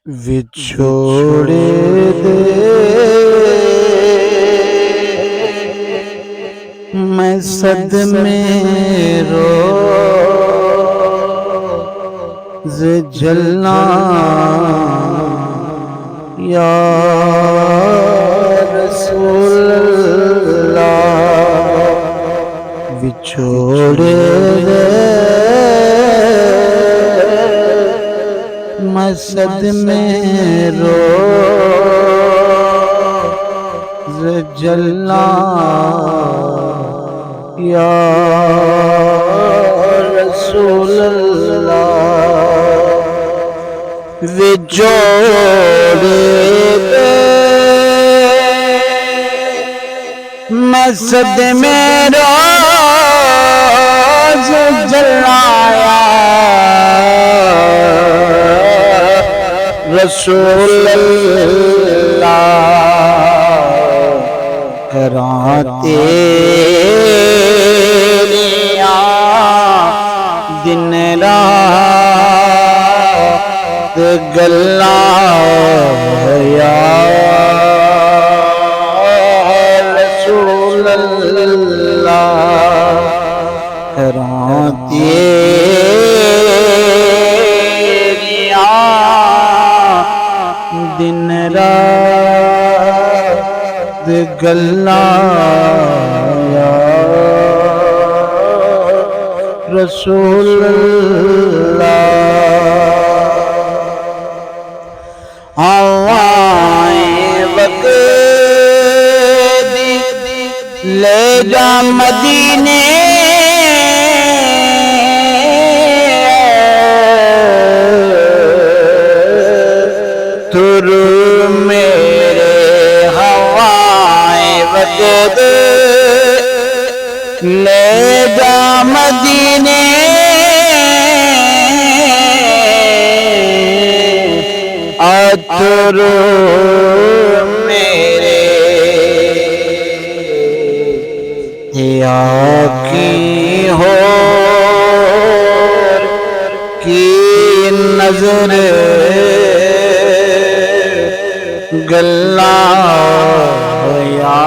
ਵਿਛੋੜੇ ਦੇ ਮੈਂ ਸਦਮੇ रोज़ जलना या रसूल अल्लाह विछोड़े दे मैं सदमे रोज़ जलना या रसूल अल्लाह विछोड़े दे मैं सदमे रोज़ जलाया रसूल अल्लाह कराते दिन रात गल्ला या रसूल अल्लाह कराते दिन रात गल्ला या रसूल अल्लाह हवाएं वक़्ती ले जा मदीने तुर मेरे हवाएं वक़्ती ले जा मदीने अतर मेरे आकी हो की नजर गल्ला या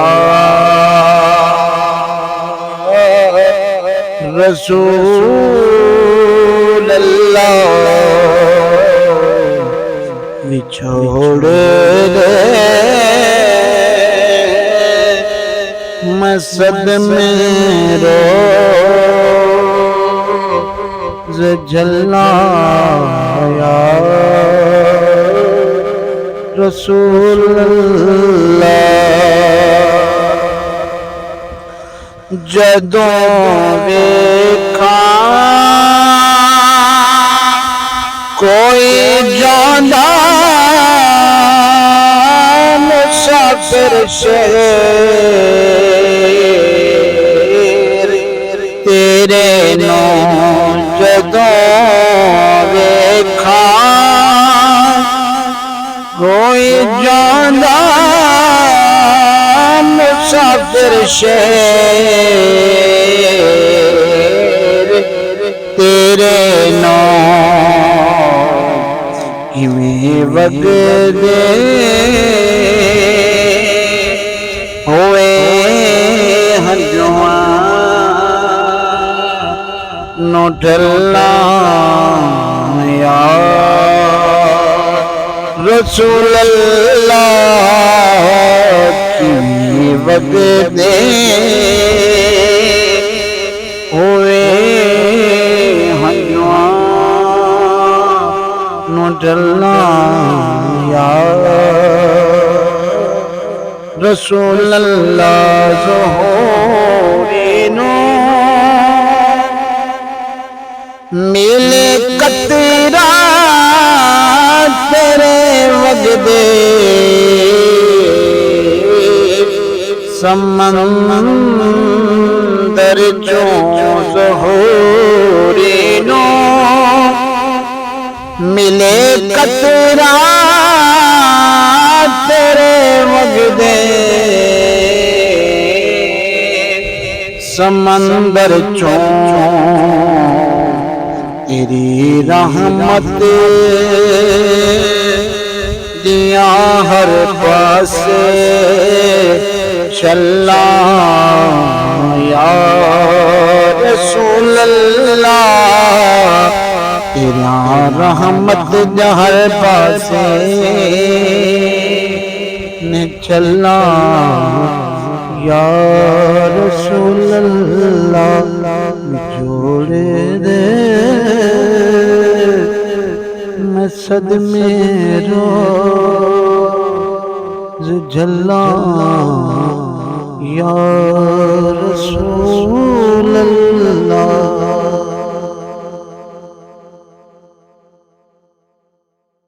रसूल अल्लाह विछोड़ दे मैं सदमे रोज़ जलना या रसूल अल्लाह जदों वेखा कोई जांदा मुसाफिर शेर तेरे नो जदों वेखा कोई जांदा मुसाफिर शेर तेरे नो इवें वगदे होए हंजुआ नो ढलना या रसूल अल्लाह की वगदे होए हंजुआ नो ढलना या रसूल अल्लाह ज़ोहरे नो मिले कतरा तेरे वगदे समंदर चों ज़ोहरे नो मिले कतरा तेरे वगदे समंदर चों तेरी रहमत ہر پاسے چلا یا رسول اللہ تیرا رحمت ہر پاسے نے چلا یا رسول اللہ جوڑے دے میں صدمے روز جھلا یا رسول اللہ